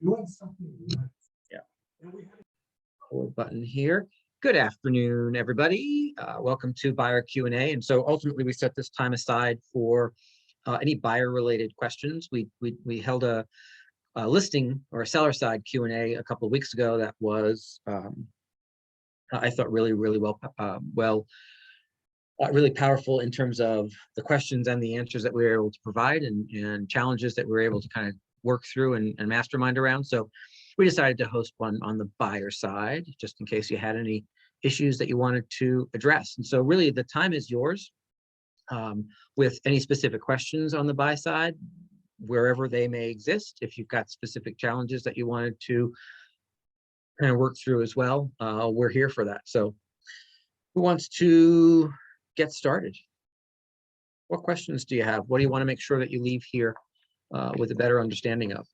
doing something. Yeah. Forward button here. Good afternoon, everybody. Welcome to Buyer Q&A. And so ultimately, we set this time aside for any buyer-related questions. We held a listing or a seller side Q&A a couple of weeks ago that was, I thought, really really powerful in terms of the questions and the answers that we were able to provide, and challenges that we were able to kind of work through and mastermind around. So we decided to host one on the buyer side, just in case you had any issues that you wanted to address. And so really the time is yours, with any specific questions on the buy side, wherever they may exist. If you've got specific challenges that you wanted to kind of work through as well, we're here for that. So who wants to get started? What questions do you have? What do you want to make sure that you leave here with a better understanding of?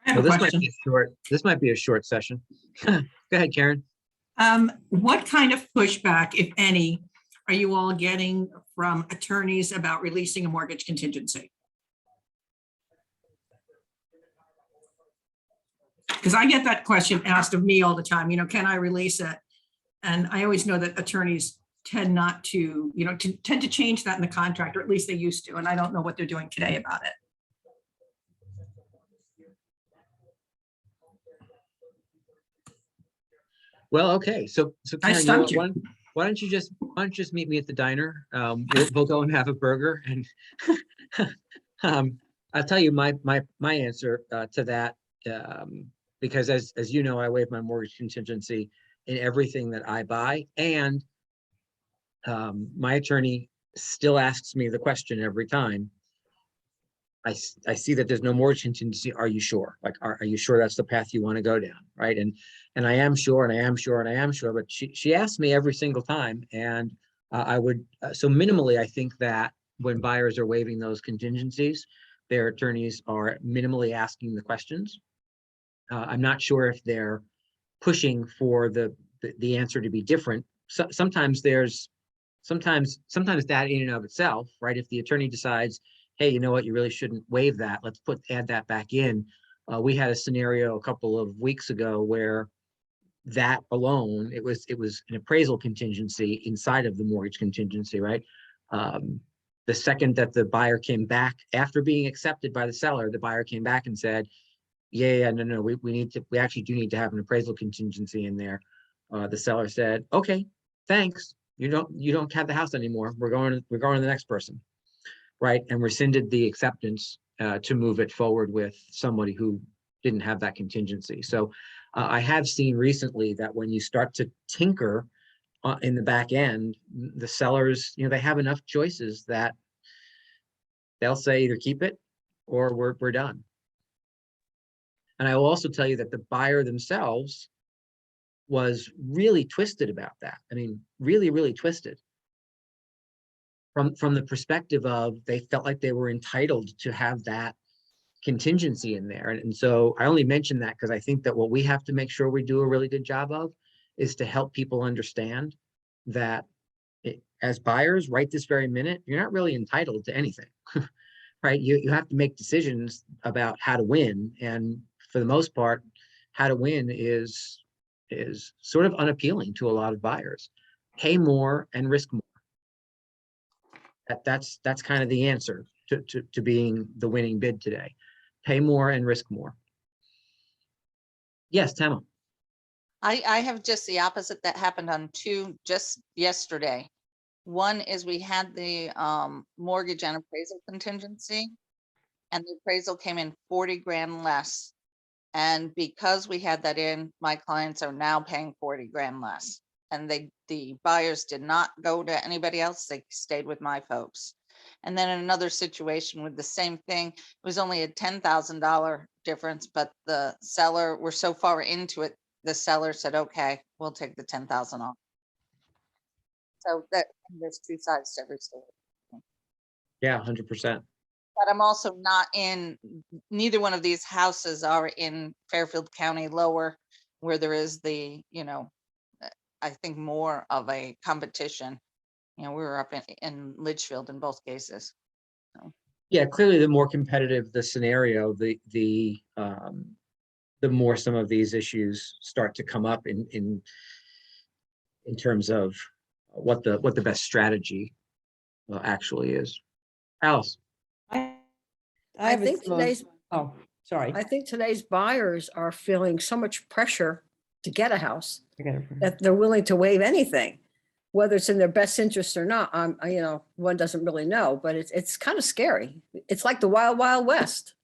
Well, this might be a short session. Go ahead, Karen. What kind of pushback, if any, are you all getting from attorneys about releasing a mortgage contingency? Because I get that question asked of me all the time, can I release it? And I always know that attorneys tend not to, tend to change that in the contract, or at least they used to. And I don't know what they're doing today about it. Well, okay. So Karen, why don't you just meet me at the diner? We'll go and have a burger, and I'll tell you my answer to that. Because as you know, I waive my mortgage contingency in everything that I buy, and my attorney still asks me the question every time. I see that there's no mortgage contingency. Are you sure? Like, are you sure that's the path you want to go down? Right. And I am sure, and I am sure, and I am sure, but she asks me every single time. And I would, so minimally, I think that when buyers are waiving those contingencies, their attorneys are minimally asking the questions. I'm not sure if they're pushing for the answer to be different. So, sometimes that in and of itself, right? If the attorney decides, hey, you know what, you really shouldn't waive that, let's add that back in. We had a scenario a couple of weeks ago where that alone, it was an appraisal contingency inside of the mortgage contingency, right? The second that the buyer came back after being accepted by the seller, the buyer came back and said, yeah, no, we actually do need to have an appraisal contingency in there. The seller said, okay, thanks. You don't have the house anymore. We're going to the next person. Right, and rescinded the acceptance to move it forward with somebody who didn't have that contingency. So I have seen recently that when you start to tinker in the back end, the sellers, they have enough choices that they'll say either keep it or we're done. And I will also tell you that the buyer themselves was really twisted about that. I mean, really, really twisted. From the perspective of, they felt like they were entitled to have that contingency in there. And so I only mention that because I think that what we have to make sure we do a really good job of is to help people understand that as buyers, right this very minute, you're not really entitled to anything, right? You have to make decisions about how to win. And for the most part, how to win is sort of unappealing to a lot of buyers. Pay more and risk more. That's kind of the answer to being the winning bid today. Pay more and risk more. Yes, Tama. I have just the opposite that happened on two just yesterday. One is we had the mortgage and appraisal contingency, and the appraisal came in 40 grand less. And because we had that in, my clients are now paying 40 grand less. And the buyers did not go to anybody else. They stayed with my folks. And then in another situation with the same thing, it was only a $10,000 difference, but the seller, we're so far into it, the seller said, okay, we'll take the 10,000 off. So that there's two sides to every story. Yeah, 100%. But I'm also not in, neither one of these houses are in Fairfield County lower, where there is the, I think, more of a competition. You know, we were up in Litchfield in both cases. Yeah, clearly the more competitive the scenario, the more some of these issues start to come up in terms of what the best strategy actually is. Alice. I I have a think similar, today's, oh, sorry. I think today's buyers are feeling so much pressure to get a house I got it. that they're willing to waive anything, whether it's in their best interest or not. One doesn't really know, but it's kind of scary. It's like the wild, wild west.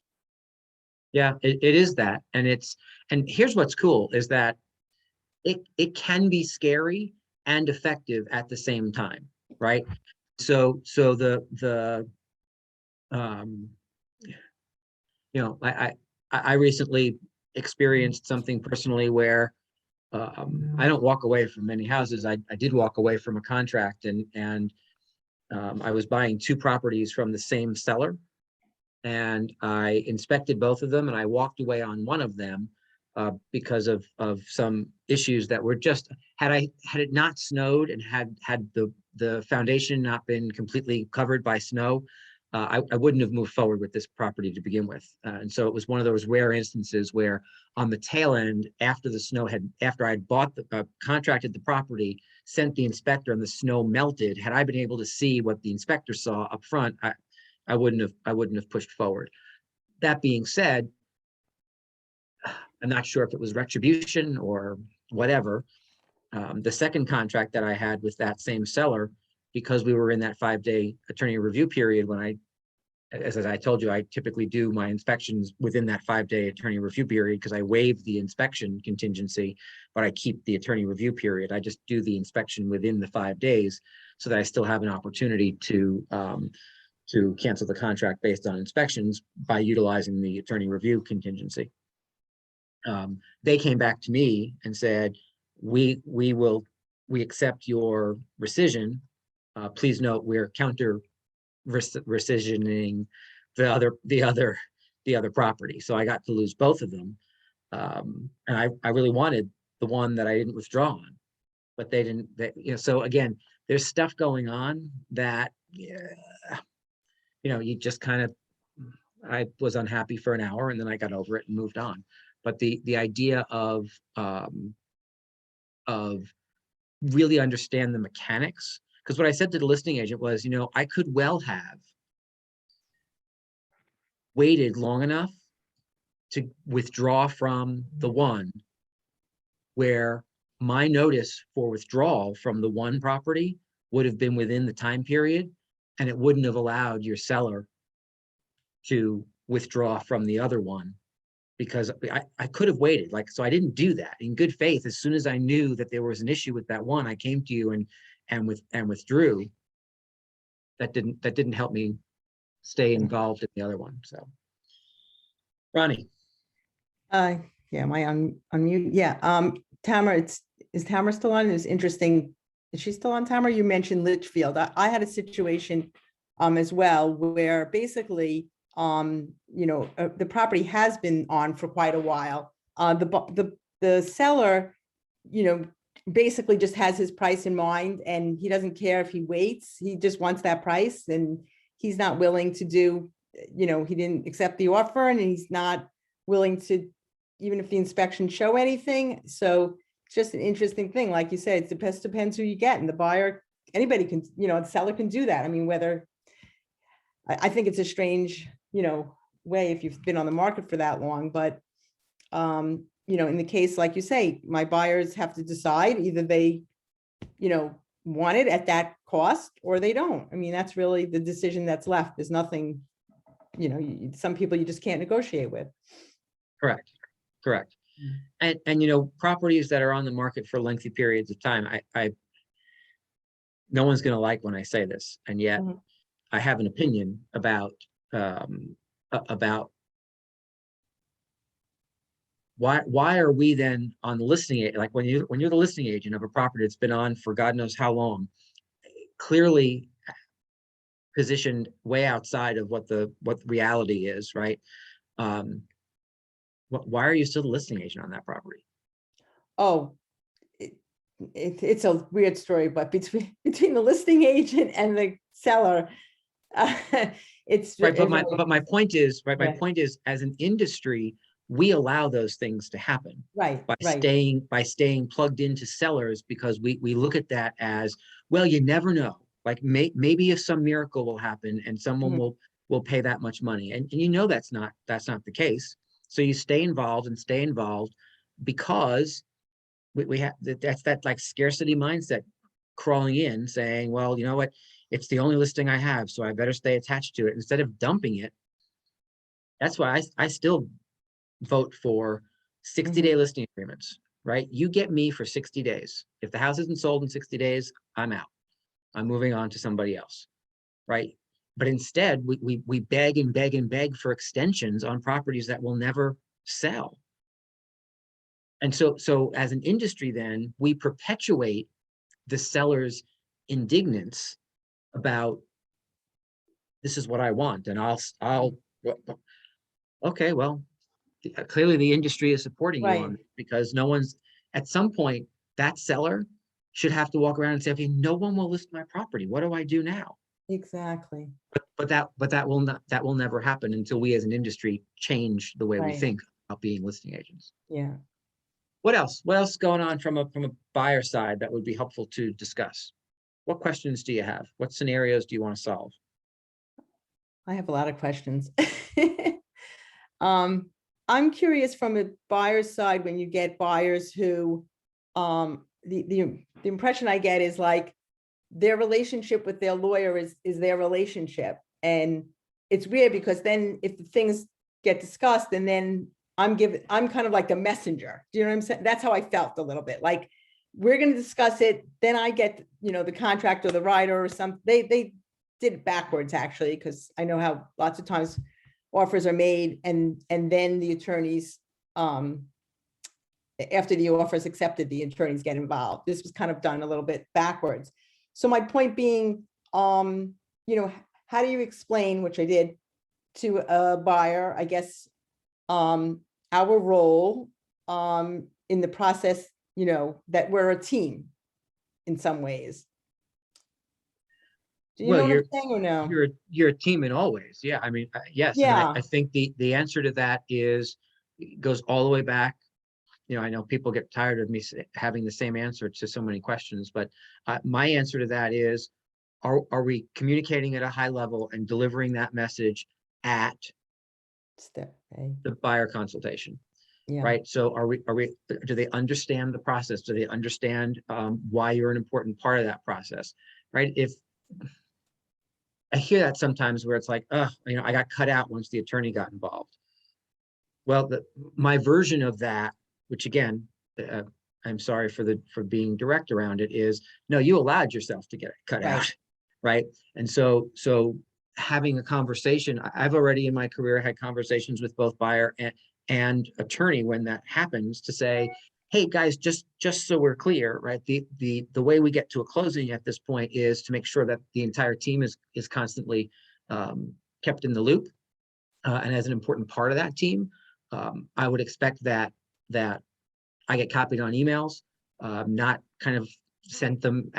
Yeah, it is that. And here's what's cool is that it can be scary and effective at the same time, right? So um, I recently experienced something personally where I don't walk away from many houses. I did walk away from a contract and I was buying two properties from the same seller. And I inspected both of them and I walked away on one of them because of some issues that were just, had it not snowed and had the foundation not been completely covered by snow, I wouldn't have moved forward with this property to begin with. And so it was one of those rare instances where on the tail end, after the snow after I'd bought contracted the property, sent the inspector and the snow melted, had I been able to see what the inspector saw up front, I wouldn't have pushed forward. That being said, I'm not sure if it was retribution or whatever. The second contract that I had with that same seller, because we were in that 5-day attorney review period, as I told you, I typically do my inspections within that 5-day attorney review period because I waive the inspection contingency, but I keep the attorney review period. I just do the inspection within the 5 days so that I still have an opportunity to cancel the contract based on inspections by utilizing the attorney review contingency. They came back to me and said, we accept your rescission. Please note we're counter rescissioning the other property. So I got to lose both of them. And I really wanted the one that I didn't withdraw on, but they didn't, so again, there's stuff going on that, you just kind of, I was unhappy for an hour and then I got over it and moved on. But the idea of really understand the mechanics, because what I said to the listing agent was, I could well have waited long enough to withdraw from the one where my notice for withdrawal from the one property would have been within the time period, and it wouldn't have allowed your seller to withdraw from the other one, because I could have waited. So I didn't do that in good faith. As soon as I knew that there was an issue with that one, I came to you and withdrew. That didn't help me stay involved in the other one. So, Ronnie. Yeah, am I on mute? Yeah, Tamara, is Tamara still on? It was interesting. Is she still on, Tamara? You mentioned Litchfield. I had a situation as well where basically the property has been on for quite a while. The seller, basically just has his price in mind and he doesn't care if he waits. He just wants that price and he's not willing to do, he didn't accept the offer and he's not willing to, even if the inspections show anything. So it's just an interesting thing. Like you said, it depends who you get, and the buyer, anybody can, the seller can do that. I mean, I think it's a strange, way if you've been on the market for that long, but in the case, like you say, my buyers have to decide either they, want it at that cost or they don't. I mean, that's really the decision that's left. There's nothing, some people you just can't negotiate with. Correct. And properties that are on the market for lengthy periods of time, no one's going to like when I say this, and yet I have an opinion about why are we then on the listing, like when you're the listing agent of a property that's been on for God knows how long, clearly positioned way outside of what reality is, right? Why are you still the listing agent on that property? Oh, it's a weird story, but between the listing agent and the seller, it's. Right, but it's my point is, right, my Yeah. point is, as an industry, we allow those things to happen Right, by right. staying plugged into sellers, because we look at that as, well, you never know. Like maybe if some miracle will happen and someone Mhm. will pay that much money, and you know that's not the case. So you stay involved because we have that's that like scarcity mindset crawling in, saying, well, you know what, it's the only listing I have, so I better stay attached to it instead of dumping it. That's why I still vote for 60-day listing agreements, right? You get me for 60 days. If the house isn't sold in 60 days, I'm out. I'm moving on to somebody else, right? But instead, we beg and beg and beg for extensions on properties that will never sell. And so as an industry, then we perpetuate the seller's indignance about, this is what I want, and I'll okay, well, clearly the industry is supporting you Right. on it, because no one's, at some point, that seller should have to walk around and say, okay, no one will list my property. What do I do now? Exactly. But that will never happen until we as an industry change the way we Right. think about being listing agents. Yeah. What else? What else is going on from a buyer side that would be helpful to discuss? What questions do you have? What scenarios do you want to solve? I have a lot of questions. I'm curious from a buyer's side, when you get buyers who, the impression I get is like their relationship with their lawyer is their relationship. And it's weird because then if the things get discussed and then I'm kind of like the messenger. Do you know what I'm saying? That's how I felt a little bit. Like, we're going to discuss it. Then I get, the contract or the writer or something. They did it backwards, actually, because I know how lots of times offers are made and then the attorneys, after the offer is accepted, the attorneys get involved. This was kind of done a little bit backwards. So my point being, how do you explain, which I did, to a buyer, I guess, our role in the process, that we're a team in some ways. Do you know what I'm saying or no? You're a team in all ways. Yeah, I mean, yes. Yeah. And I think the answer to that goes all the way back. I know people get tired of me having the same answer to so many questions, but my answer to that is, are we communicating at a high level and delivering that message at Step A. the buyer consultation? Yeah. Right. So do they understand the process? Do they understand why you're an important part of that process? Right. If I hear that sometimes where it's like, I got cut out once the attorney got involved. Well, my version of that, which again, I'm sorry for being direct around it, is no, you allowed yourself to get cut out. Right. And so having a conversation, I've already in my career had conversations with both buyer and attorney when that happens, to say, hey guys, just so we're clear, right? The way we get to a closing at this point is to make sure that the entire team is constantly kept in the loop, and as an important part of that team. I would expect that I get copied on emails, not kind of sent them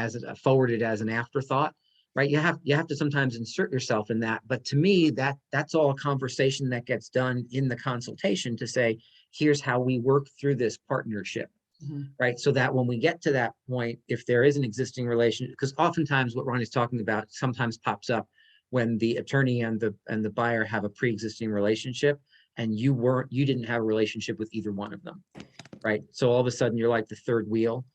forwarded as an afterthought. Right, you have to sometimes insert yourself in that, but to me, that's all a conversation that gets done in the consultation to say, here's how we work through this partnership, right? So that when we get to that point, if there is an existing relationship, because oftentimes what Ronnie's talking about sometimes pops up when the attorney and the buyer have a pre-existing relationship, and you didn't have a relationship with either one of them, right? So all of a sudden you're like the third wheel.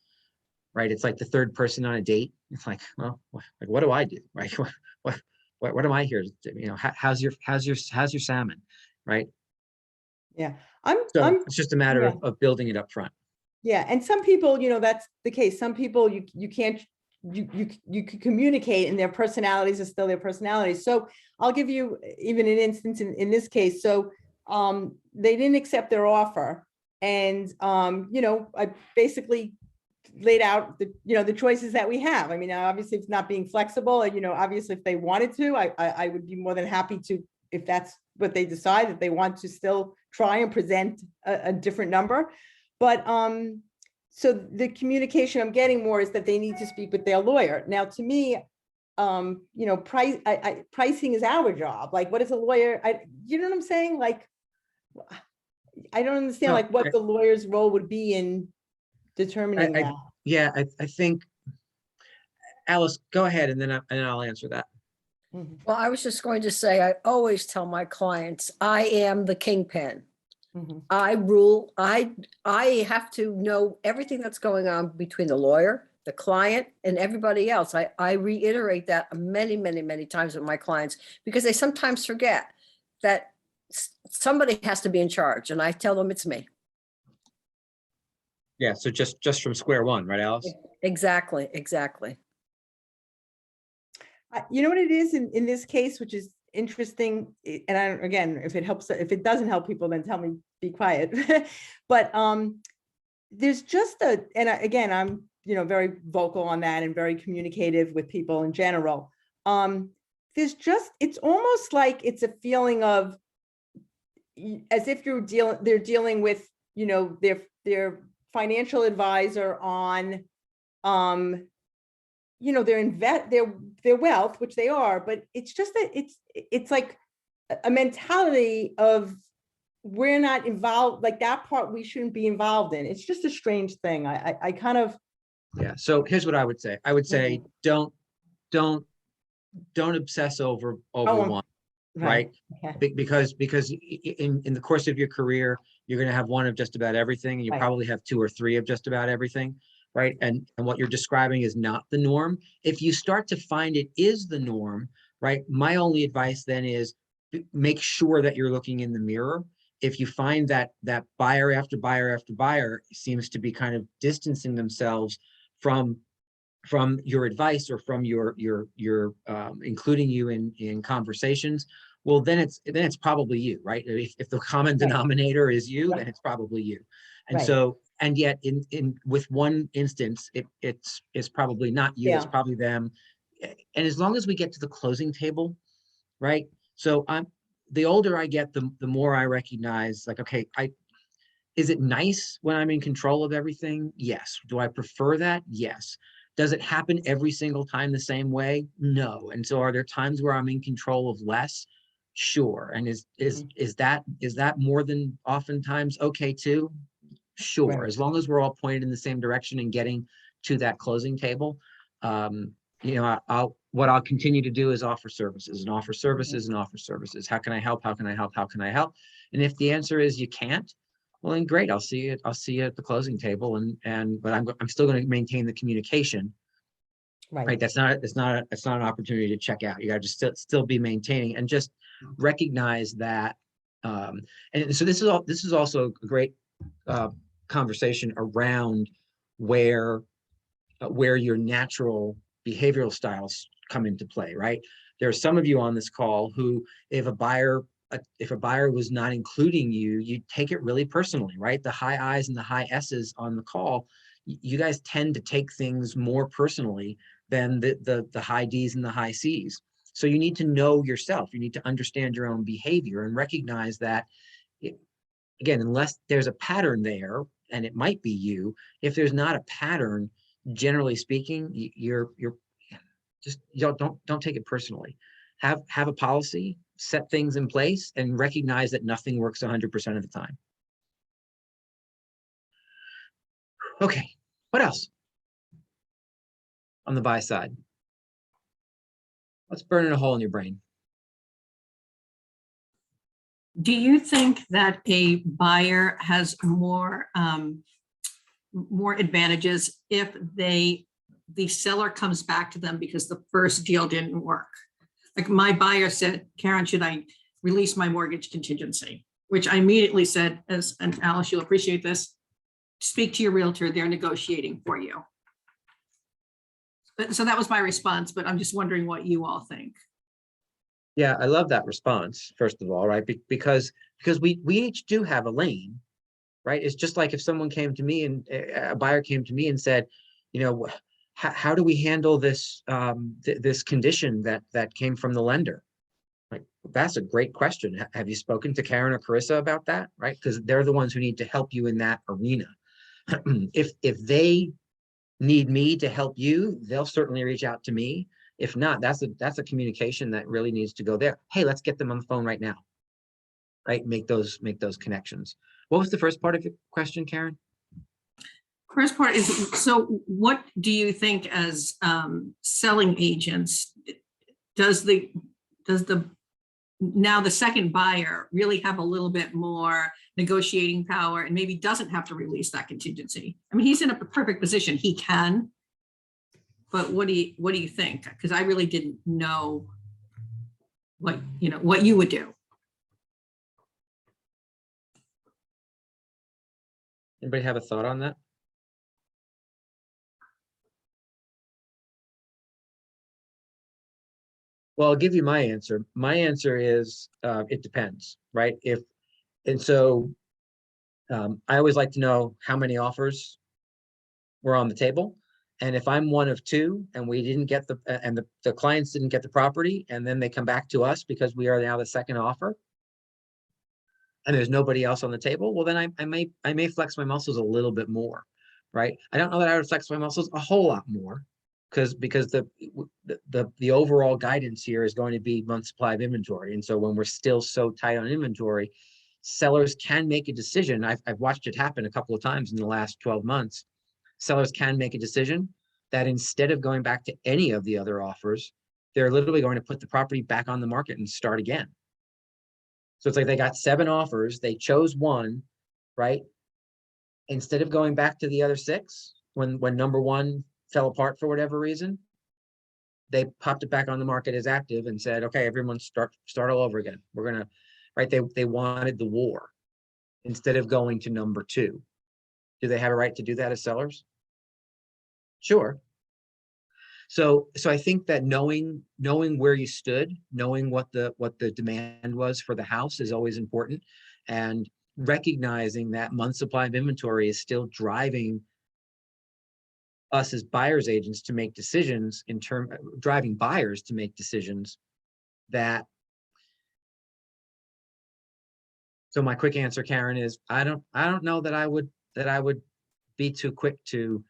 Right, it's like the third person on a date. It's like, well, like, what do I do? Right, what am I here to do? How's your salmon? Right. Yeah. So it's just a matter of building it up front. Yeah, and some people, that's the case. Some people you can't, you can communicate, and their personalities are still their personalities. So I'll give you even an instance in this case. So they didn't accept their offer, and I basically laid out the choices that we have. I mean, obviously it's not being flexible, obviously if they wanted to, I would be more than happy to, if that's what they decide, that they want to still try and present a different number. But so the communication I'm getting more is that they need to speak with their lawyer. Now, to me, you know, pricing is our job. Like, what is a lawyer? You know what I'm saying? Like, I don't understand No, like what the lawyer's role would be in determining that. Yeah, I think, Alice, go ahead and then I'll answer that. Mhm, Well, I was just going to say, I always tell my clients, I am the kingpin. mhm. I rule, I have to know everything that's going on between the lawyer, the client, and everybody else. I reiterate that many, many, many times with my clients because they sometimes forget that somebody has to be in charge, and I tell them it's me. Yeah, so just from square one, right, Alice? Exactly, exactly. You know what it is in this case, which is interesting, and I, again, if it helps, if it doesn't help people, then tell me, be quiet. But there's just again, I'm, you know, very vocal on that and very communicative with people in general. There's just, it's almost like it's a feeling of as if they're dealing with, you know, their financial advisor on, you know, their wealth, which they are, but it's just that it's like a mentality of we're not involved, like that part we shouldn't be involved in. It's just a strange thing. I kind of. Yeah, so here's what I would say. I would say, don't obsess over Oh, one, right? Okay. Because in the course of your career, you're going to have one of just about everything. And you Right. probably have two or three of just about everything, right? And what you're describing is not the norm. If you start to find it is the norm, right? My only advice then is make sure that you're looking in the mirror. If you find that buyer after buyer after buyer seems to be kind of distancing themselves from your advice or from your including you in conversations, well, then it's probably you, right? If the common denominator is you, then it's probably you. And Right. so, and yet in with one instance, it's probably not you, it's Yeah. probably them. And as long as we get to the closing table, right? So the older I get, the more I recognize, like, okay, is it nice when I'm in control of everything? Yes. Do I prefer that? Yes. Does it happen every single time the same way? No. And so are there times where I'm in control of less? Sure. And is that more than oftentimes okay too? Sure. Right. As long as we're all pointed in the same direction and getting to that closing table, you know, what I'll continue to do is offer services and offer services and offer services. How can I help? How can I help? How can I help? And if the answer is you can't, well, then great. I'll see you at the closing table, but I'm still going to maintain the communication. Right. Right. That's not an opportunity to check out. You got to just still be maintaining and just recognize that. And so this is also a great conversation around where your natural behavioral styles come into play, right? There are some of you on this call who, if a buyer was not including you, you take it really personally, right? The high I's and the high S's on the call, you guys tend to take things more personally than the high D's and the high C's. So you need to know yourself. You need to understand your own behavior and recognize that, again, unless there's a pattern there, and it might be you, if there's not a pattern, generally speaking, you're just, don't take it personally. Have a policy, set things in place, and recognize that nothing works 100% of the time. Okay, what else on the buy side? Let's burn a hole in your brain. Do you think that a buyer has more advantages if the seller comes back to them because the first deal didn't work? Like my buyer said, Karen, should I release my mortgage contingency? Which I immediately said, and Alice, you'll appreciate this, speak to your realtor, they're negotiating for you. So that was my response, but I'm just wondering what you all think. Yeah, I love that response, first of all, right? Because we each do have a lane, right? It's just like if someone came to me and a buyer came to me and said, you know, how do we handle this this condition that came from the lender? Like, that's a great question. Have you spoken to Karen or Carissa about that? Right? Because they're the ones who need to help you in that arena. if they need me to help you, they'll certainly reach out to me. If not, that's a communication that really needs to go there. Hey, let's get them on the phone right now. Right? Make those connections. What was the first part of your question, Karen? First part is, so what do you think as selling agents, does the now the second buyer really have a little bit more negotiating power and maybe doesn't have to release that contingency? I mean, he's in a perfect position. He can, but what do you think? Because I really didn't know what you would do. Anybody have a thought on that? Well, I'll give you my answer. My answer is it depends, right? I always like to know how many offers were on the table. And if I'm one of two and we didn't get the clients didn't get the property, and then they come back to us because we are now the second offer, and there's nobody else on the table, well, then I may flex my muscles a little bit more, right? I don't know that I would flex my muscles a whole lot more, because the overall guidance here is going to be month supply of inventory. And so when we're still so tight on inventory, sellers can make a decision. I've watched it happen a couple of times in the last 12 months. Sellers can make a decision that instead of going back to any of the other offers, they're literally going to put the property back on the market and start again. So it's like they got 7 offers, they chose one, right? Instead of going back to the other 6, when number 1 fell apart for whatever reason, they popped it back on the market as active and said, okay, everyone start all over again. We're gonna, right? They wanted the war instead of going to number 2. Do they have a right to do that as sellers? Sure. So I think that knowing where you stood, knowing what the demand was for the house is always important, and recognizing that month supply of inventory is still driving us as buyers agents to make decisions driving buyers to make decisions that. So my quick answer, Karen, is I don't know that I would be too quick to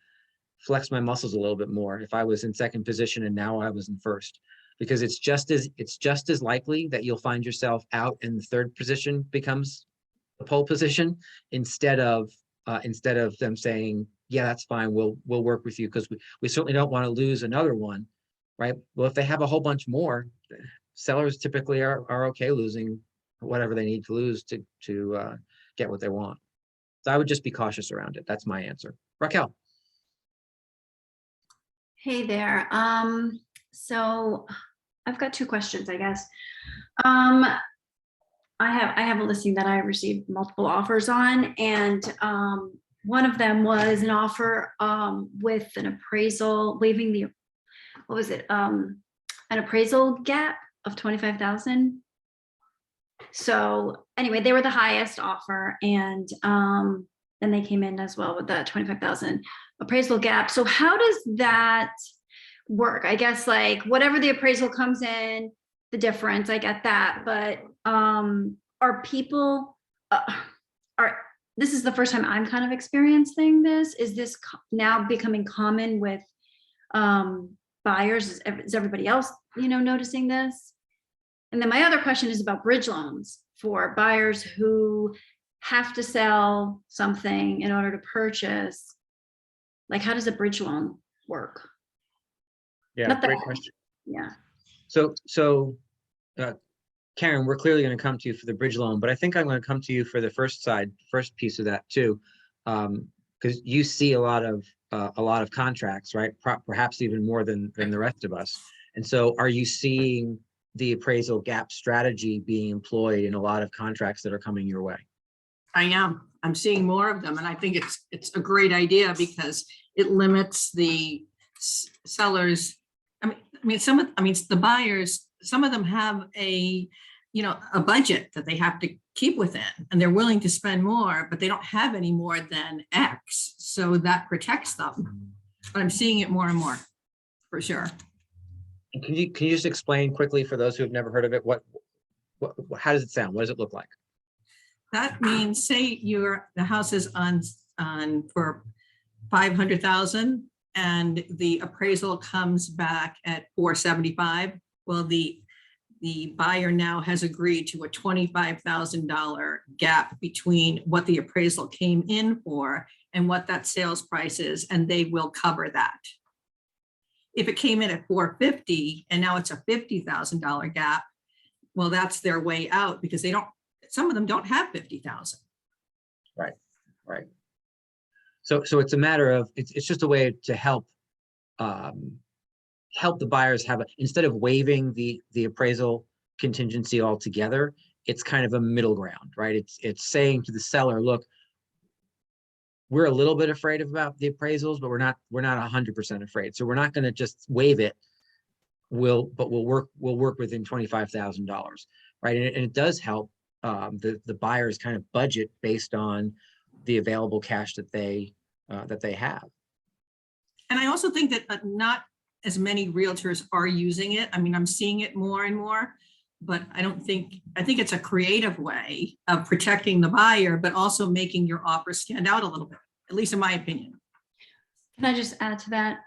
flex my muscles a little bit more if I was in second position and now I was in first, because it's just as likely that you'll find yourself out and the third position becomes the pole position instead of them saying, yeah, that's fine, we'll work with you, because we certainly don't want to lose another one, right? Well, if they have a whole bunch more, sellers typically are okay losing whatever they need to lose to get what they want. So I would just be cautious around it. That's my answer. Raquel. Hey there. So I've got 2 questions, I guess. I have a listing that I received multiple offers on, and one of them was an offer with an appraisal, waiving the, what was it? An appraisal gap of 25,000. So anyway, they were the highest offer, and then they came in as well with that 25,000 appraisal gap. So how does that work? I guess like whatever the appraisal comes in, the difference, I get that, but are people, this is the first time I'm kind of experiencing this. Is this now becoming common with buyers? Is everybody else, noticing this? And then my other question is about bridge loans for buyers who have to sell something in order to purchase. Like, how does a bridge loan work? Yeah, great question. Yeah. So Karen, we're clearly going to come to you for the bridge loan, but I think I'm going to come to you for the first piece of that too, because you see a lot of contracts, right? Perhaps even more than the rest of us. And so, are you seeing the appraisal gap strategy being employed in a lot of contracts that are coming your way? I am. I'm seeing more of them, and I think it's a great idea because it limits the sellers. The buyers, some of them have a budget that they have to keep within, and they're willing to spend more, but they don't have any more than X. So that protects them. But I'm seeing it more and more, for sure. And can you just explain quickly for those who have never heard of it, how does it sound? What does it look like? That means, say the house is on for 500,000 and the appraisal comes back at 475. Well, the buyer now has agreed to a $25,000 gap between what the appraisal came in for and what that sales price is, and they will cover that. If it came in at 450 and now it's a $50,000 gap, well, that's their way out because some of them don't have 50,000. Right. So it's a matter of, it's just a way to help the buyers have instead of waiving the appraisal contingency altogether, it's kind of a middle ground, right? It's saying to the seller, look, we're a little bit afraid about the appraisals, but we're not 100% afraid. So we're not going to just waive it. We'll work within $25,000, right? And it does help the buyers kind of budget based on the available cash that they have. And I also think that not as many realtors are using it. I mean, I'm seeing it more and more, but I think it's a creative way of protecting the buyer, but also making your offer stand out a little bit, at least in my opinion. Can I just add to that?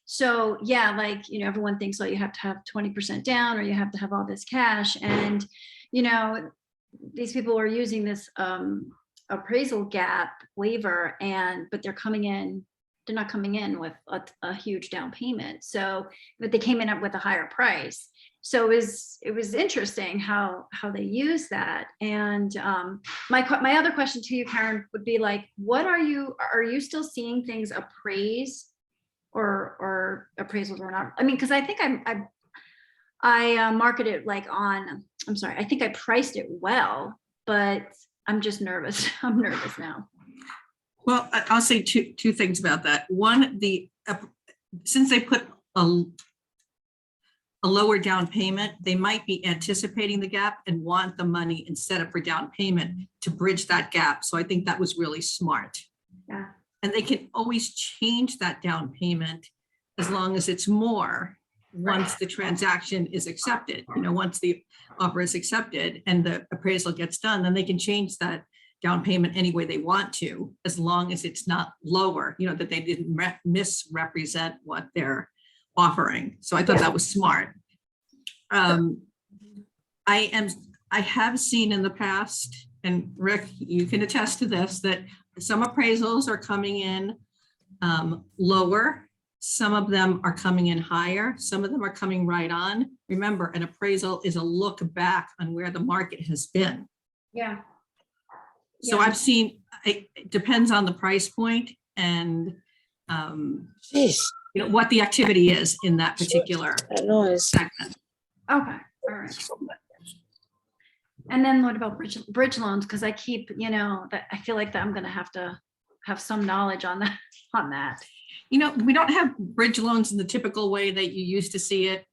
So yeah, like, everyone thinks, well, you have to have 20% down or you have to have all this cash. And, these people are using this appraisal gap waiver but they're not coming in with a huge down payment. So, but they came in up with a higher price. So it was interesting how they use that. And my other question to you, Karen, would be like, are you still seeing things appraise or appraisals or not? I mean, because I think I marketed I think I priced it well, but I'm just nervous. I'm nervous now. Well, I'll say two things about that. One, since they put a lower down payment, they might be anticipating the gap and want the money instead of for down payment to bridge that gap. So I think that was really smart. Yeah. And they can always change that down payment as long as it's more once the transaction is accepted. Once the offer is accepted and the appraisal gets done, then they can change that down payment any way they want to, as long as it's not lower, that they didn't misrepresent what they're offering. So I thought that was smart. I have seen in the past, and Rick, you can attest to this, that some appraisals are coming in lower. Some of them are coming in higher. Some of them are coming right on. Remember, an appraisal is a look back on where the market has been. Yeah. So Yeah. I've seen, it depends on the price point and what the activity is in that particular segment. Okay. All right. And then what about bridge loans? Because I keep, that I feel like that I'm going to have some knowledge on that. We don't have bridge loans in the typical way that you used to see it.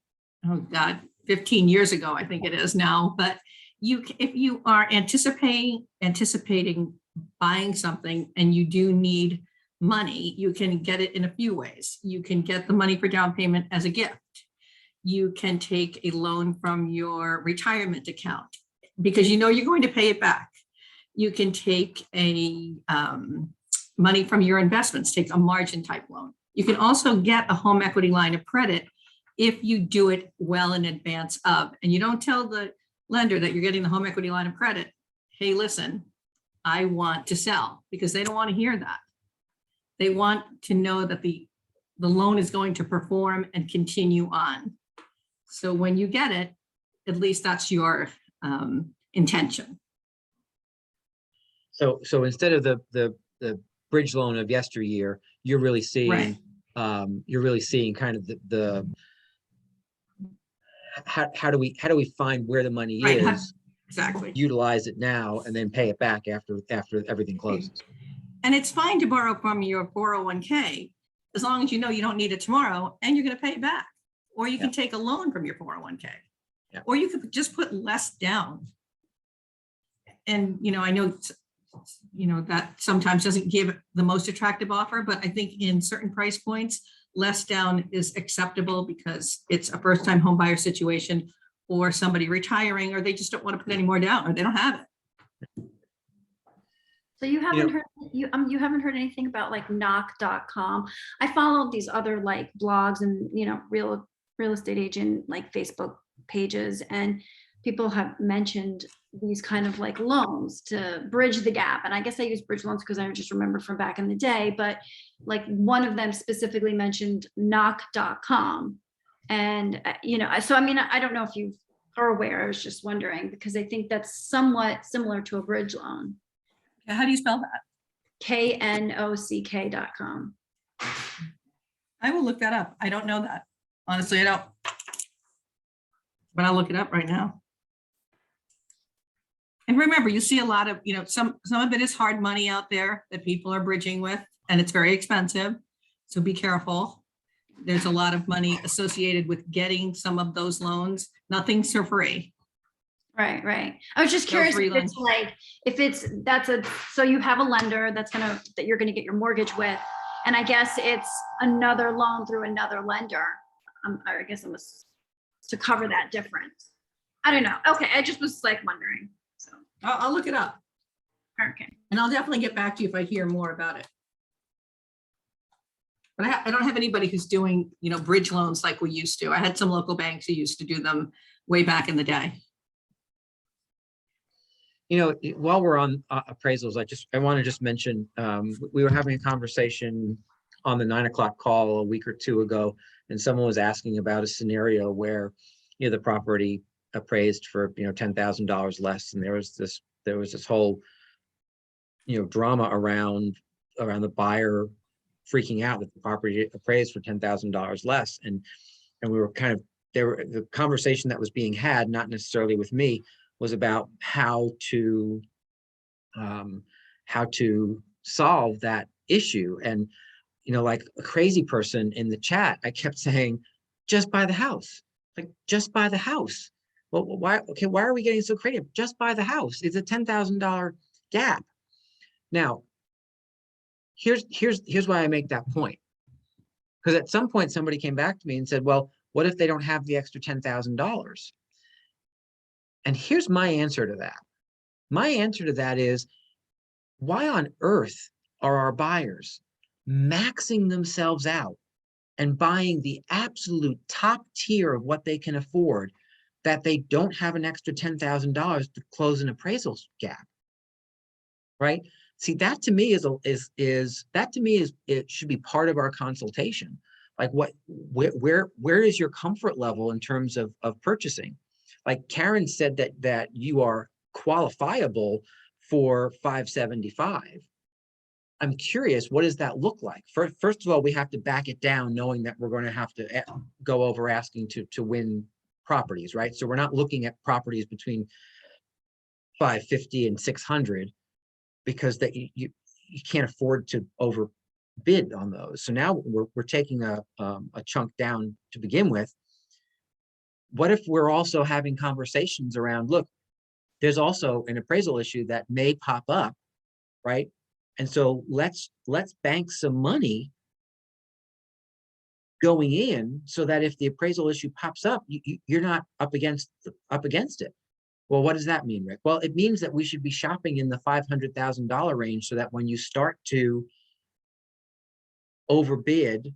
Oh God, 15 years ago, I think it is now. But if you are anticipating buying something and you do need money, you can get it in a few ways. You can get the money for down payment as a gift. You can take a loan from your retirement account because you're going to pay it back. You can take a money from your investments, take a margin type loan. You can also get a home equity line of credit if you do it well in advance of, and you don't tell the lender that you're getting the home equity line of credit, hey, listen, I want to sell, because they don't want to hear that. They want to know that the loan is going to perform and continue on. So when you get it, at least that's your intention. So instead of the bridge loan of yesteryear, you're really seeing kind of the how do we find where the money is, Exactly. utilize it now, and then pay it back after everything closes. And it's fine to borrow from your 401k as long as you don't need it tomorrow and you're going to pay it back. Or you can take a loan from your 401k. Yeah. Or you could just put less down. And I know that sometimes doesn't give the most attractive offer, but I think in certain price points, less down is acceptable because it's a first-time home buyer situation, or somebody retiring, or they just don't want to put any more down, or they don't have it. So you haven't heard, you haven't heard anything about like knock.com? I followed these other like blogs and, real estate agent, like Facebook pages, and people have mentioned these kind of like loans to bridge the gap. And I guess I use bridge loans because I just remember from back in the day, but like one of them specifically mentioned knock.com. And, so I mean, I don't know if you are aware, I was just wondering, because I think that's somewhat similar to a bridge loan. How do you spell that? knock.com. I will look that up. I don't know that. Honestly, I don't. But I'll look it up right now. And remember, you see a lot of, some of it is hard money out there that people are bridging with, and it's very expensive. So be careful. There's a lot of money associated with getting some of those loans. Nothing's for free. Right, right. I was just No curious free if it's like, so you have a lender that you're gonna get your mortgage with, and I guess it's another loan through another lender. I guess it was to cover that difference. I don't know. Okay, I just was like wondering, so, I'll look it up, okay. and I'll definitely get back to you if I hear more about it. But I don't have anybody who's doing, bridge loans like we used to. I had some local banks who used to do them way back in the day. While we're on appraisals, I want to just mention, we were having a conversation on the 9 o'clock call a week or two ago, and someone was asking about a scenario where, the property appraised for, $10,000 less. And there was this whole, drama around the buyer freaking out that the property appraised for $10,000 less. And we were the conversation that was being had, not necessarily with me, was about how to solve that issue. And like a crazy person in the chat, I kept saying, just buy the house, like just buy the house. Well, why are we getting so creative? Just buy the house. It's a $10,000 gap. Now, here's why I make that point. Because at some point somebody came back to me and said, well, what if they don't have the extra $10,000? And here's my answer to that. My answer to that is, why on earth are our buyers maxing themselves out and buying the absolute top tier of what they can afford, that they don't have an extra $10,000 to close an appraisal gap? Right? See, that to me it should be part of our consultation. Like where is your comfort level in terms of purchasing? Like Karen said that you are qualifiable for 575. I'm curious, what does that look like? First of all, we have to back it down, knowing that we're going to have to go over asking to win properties, right? So we're not looking at properties between 550 and 600 because that you can't afford to overbid on those. So now we're taking a chunk down to begin with. What if we're also having conversations around, look, there's also an appraisal issue that may pop up, right? And so let's bank some money going in so that if the appraisal issue pops up, you're not up against it. Well, what does that mean, Rick? Well, it means that we should be shopping in the $500,000 range so that when you start to overbid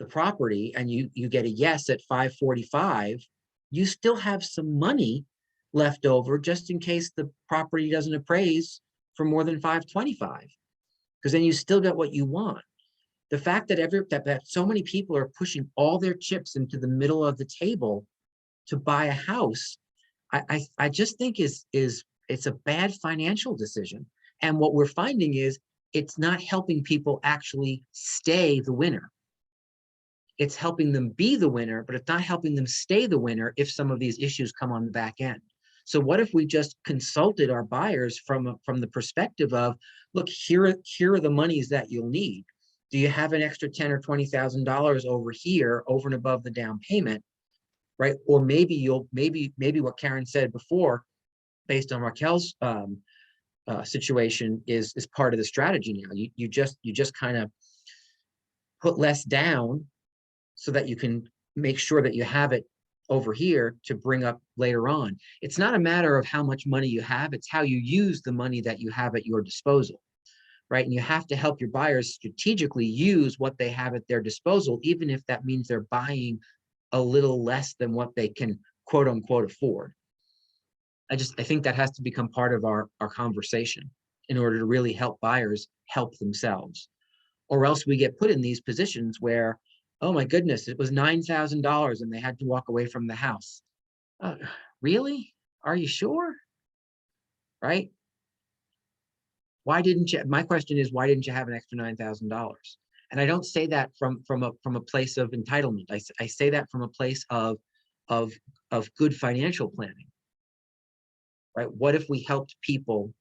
the property and you get a yes at 545, you still have some money left over just in case the property doesn't appraise for more than 525, because then you still get what you want. The fact that that so many people are pushing all their chips into the middle of the table to buy a house, I just think it's a bad financial decision. And what we're finding is it's not helping people actually stay the winner. It's helping them be the winner, but it's not helping them stay the winner if some of these issues come on the back end. So what if we just consulted our buyers from the perspective of, look, here are the monies that you'll need. Do you have an extra $10,000 or $20,000 over here, over and above the down payment, right? Or maybe maybe what Karen said before, based on Raquel's situation, is part of the strategy now. You just kind of put less down so that you can make sure that you have it over here to bring up later on. It's not a matter of how much money you have, it's how you use the money that you have at your disposal. right? And you have to help your buyers strategically use what they have at their disposal, even if that means they're buying a little less than what they can quote unquote afford. I think that has to become part of our conversation in order to really help buyers help themselves. Or else we get put in these positions where, oh my goodness, it was $9,000 and they had to walk away from the house. Really? Are you sure? Right? Why didn't you? My question is, why didn't you have an extra $9,000? And I don't say that from a place of entitlement. I say that from a place of good financial planning. Right? What if we helped people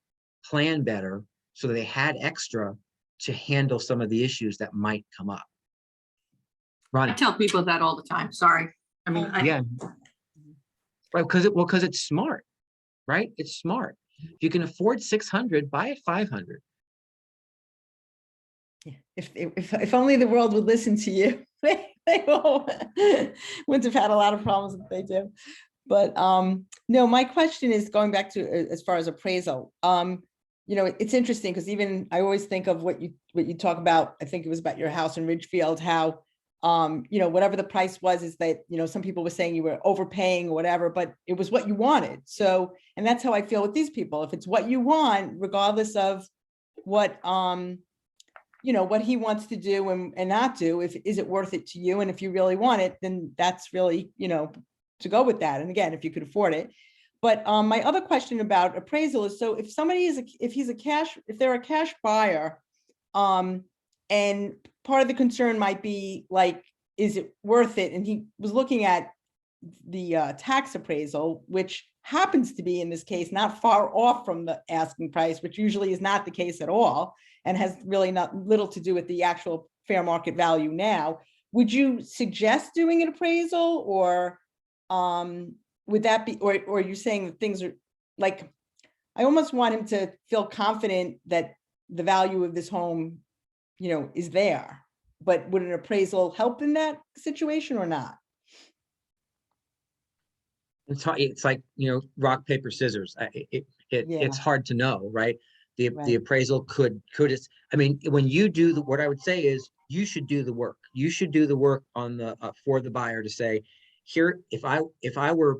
plan better so they had extra to handle some of the issues that might come up? I Ronnie. tell people that all the time. Sorry. I mean, Yeah. Right, because it's smart, right? It's smart. If you can afford 600, buy at 500. Yeah. If only the world would listen to you, they wouldn't have had a lot of problems that they do. But no, my question is going back to as far as appraisal. It's interesting because even I always think of what you talk about. I think it was about your house in Ridgefield, how whatever the price was, is that, some people were saying you were overpaying or whatever, but it was what you wanted. So, and that's how I feel with these people. If it's what you want, regardless of what, what he wants to do and not do, is it worth it to you? And if you really want it, then that's really, to go with that. And again, if you could afford it. But my other question about appraisal is, so if somebody if they're a cash buyer, and part of the concern might be like, is it worth it? And he was looking at the tax appraisal, which happens to be in this case not far off from the asking price, which usually is not the case at all, and has really little to do with the actual fair market value now. Would you suggest doing an appraisal, or would that be, or are you saying that things are like, I almost want him to feel confident that the value of this home, is there, but would an appraisal help in that situation or not? It's like, rock, paper, scissors. It's hard to know, right? The Right. appraisal could, when you do what I would say is, you should do the work. You should do the work on the, for the buyer to say, here, if I were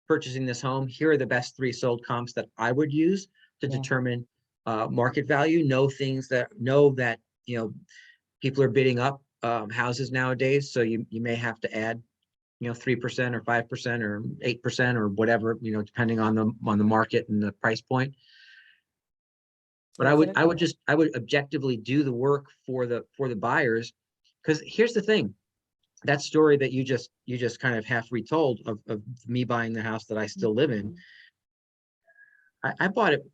purchasing this home, here are the best 3 sold comps that I would use to Yeah. determine market value. Know that people are bidding up houses nowadays, so you may have to add 3% or 5% or 8% or whatever, depending on the market and the price point. But I would objectively do the work for the buyers, because here's the thing. That story that you just kind of half retold of me buying the house that I still live in, I bought it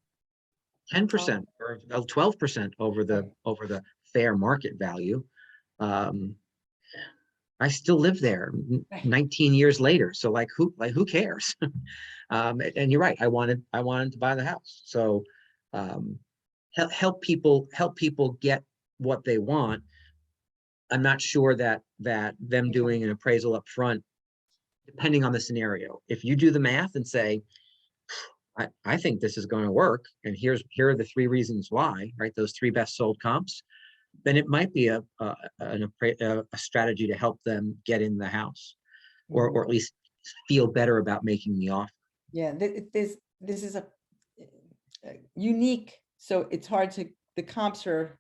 10% or 12% over the fair market value. I still live there 19 years later. So who cares? And you're right. I wanted to buy the house. So help people get what they want. I'm not sure that them doing an appraisal up front, depending on the scenario. If you do the math and say, I think this is going to work, and here are the 3 reasons why, right? Those 3 best sold comps, then it might be a strategy to help them get in the house, or at least feel better about making the offer. Yeah, this is a unique, so it's hard to, the comps are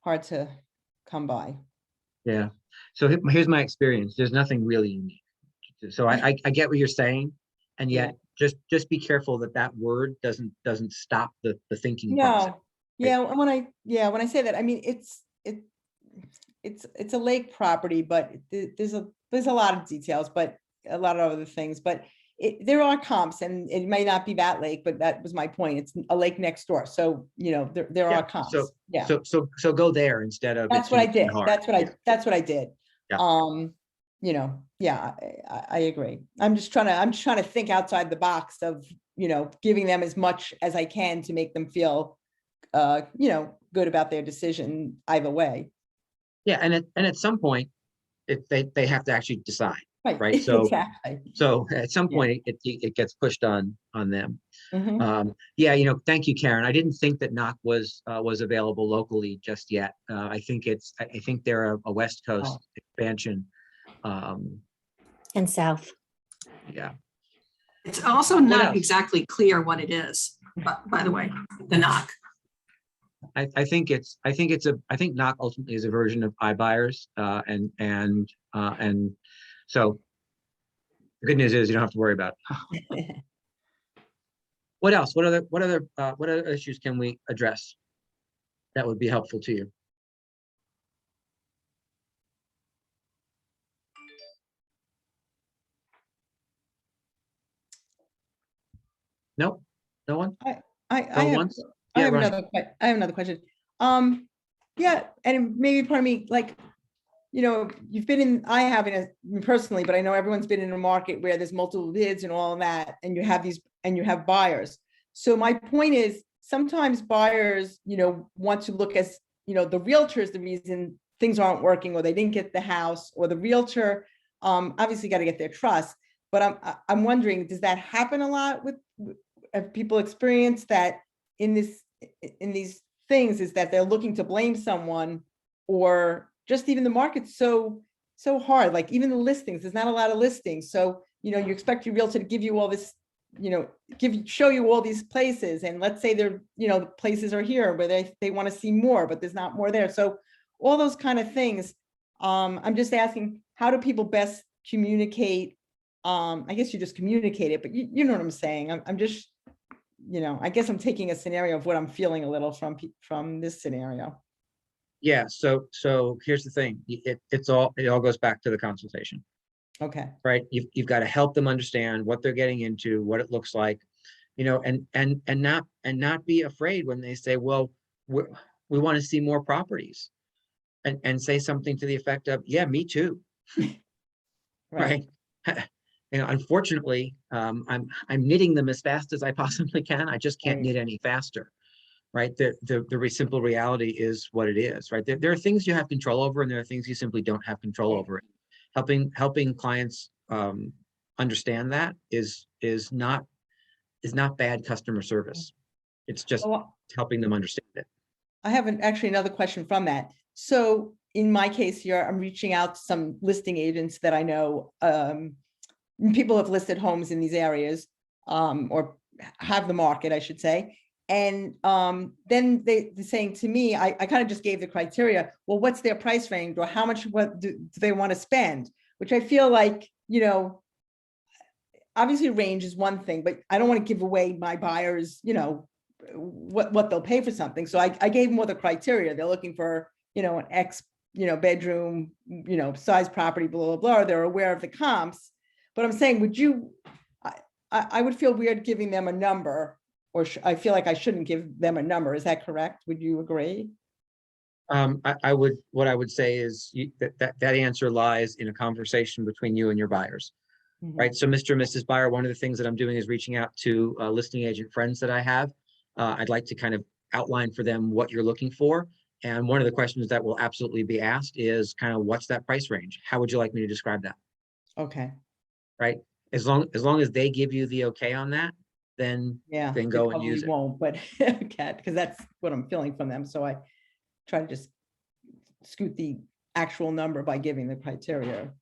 hard to come by. Yeah. So here's my experience. There's nothing really unique. So I get what you're saying, and yet just be careful that word doesn't stop the thinking process. No, yeah, and when I say that, I mean, it's a lake property, but there's a lot of details, but a lot of other things, but there are comps, and it may not be that lake, but that was my point. It's a lake next door. So, there are comps. So Yeah. So go there instead of. That's what I did. hard. That's what I did. Yeah. Yeah, I agree. I'm just trying to think outside the box of, giving them as much as I can to make them feel, good about their decision either way. Yeah. And at some point, they have to actually decide. Right. So, Exactly. so at some point it gets pushed on them. Yeah, thank you, Karen. I didn't think that knock was available locally just yet. I think they're a West Coast expansion. And south. Yeah. It's also What not else? by the way, the knock. I think knock ultimately is a version of iBuyers, and so the good news is you don't have to worry about it. What else? What other issues can we address that would be helpful to you? Nope, no one. I Going have, once? I Yeah, have Ronnie. I have another question. Yeah, and maybe part of me, like, you've been in, I haven't personally, but I know everyone's been in a market where there's multiple bids and all of that, and you have buyers. So my point is, sometimes buyers, want to look as, the realtor is the reason things aren't working, or they didn't get the house, or the realtor, obviously got to get their trust. But I'm wondering, does that happen a lot with, have people experienced that in these things, is that they're looking to blame someone, or just even the market's so hard, like even the listings, there's not a lot of listings. So, you expect your realtor to give you all this, show you all these places. And let's say they're, the places are here where they want to see more, but there's not more there. So all those kind of things. I'm just asking, how do people best communicate? I guess you just communicate it, but you know what I'm saying? I'm just, I guess I'm taking a scenario of what I'm feeling a little from this scenario. Yeah. So here's the thing. It all goes back to the consultation, Okay. right? You've got to help them understand what they're getting into, what it looks like, and not be afraid when they say, well, we want to see more properties, and say something to the effect of, yeah, me too. Right. Unfortunately, I'm knitting them as fast as I possibly can. I just can't Right. knit any faster. Right. The simple reality is what it is, right? There are things you have control over, and there are things you simply don't have control Right. over. Helping clients understand that is not bad customer service. It's just Oh, helping them understand it. I have actually another question from that. So in my case here, I'm reaching out to some listing agents that I know, people have listed homes in these areas, or have the market, I should say. And then they're saying to me, I kind of just gave the criteria, well, what's their price range, or how much, what do they want to spend? Which I feel like, obviously range is one thing, but I don't want to give away my buyers, what they'll pay for something. So I gave them all the criteria. They're looking for, an X, bedroom, size property, blah, blah, blah. They're aware of the comps. But I'm saying, I would feel weird giving them a number, or I feel like I shouldn't give them a number. Is that correct? Would you agree? What I would say is that answer lies in a conversation between you and your buyers. Mhm. Right. So Mr. and Mrs. Buyer, one of the things that I'm doing is reaching out to listing agent friends that I have. I'd like to kind of outline for them what you're looking for. And one of the questions that will absolutely be asked is kind of, what's that price range? How would you like me to describe that? Okay. Right. As long as they give you the okay on that, then Yeah. then they go and probably use it. won't, but okay, because that's what I'm feeling from them. So I try to just scoot the actual number by giving the criteria.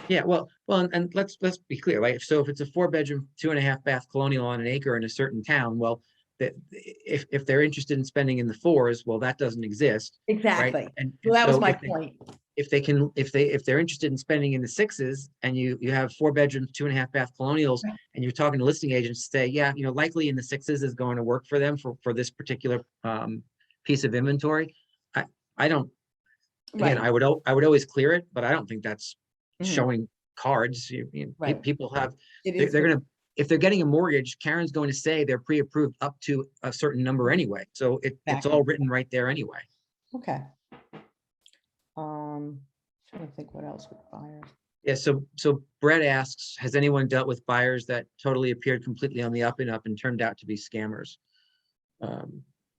Yeah, well, and let's be clear, right? So if it's a 4-bedroom, 2.5-bath colonial on an acre in a certain town, well, if they're interested in spending in the 4s, well, that doesn't exist, right? Exactly. And Well, that was so my point. if they're interested in spending in the 6s, and you have 4-bedroom, 2.5-bath colonials, Right. and you're talking to listing agents, say, yeah, likely in the 6s is going to work for them for this particular piece of inventory. I don't. Again, Right. I would always clear it, but I don't think that's Mhm. showing cards. Right. People have, It they're is. gonna, if they're getting a mortgage, Karen's going to say they're pre-approved up to a certain number anyway. So it's Exactly. all written right there anyway. Okay. Trying to think what else with buyers. Yeah. So Brett asks, has anyone dealt with buyers that totally appeared completely on the up and up and turned out to be scammers?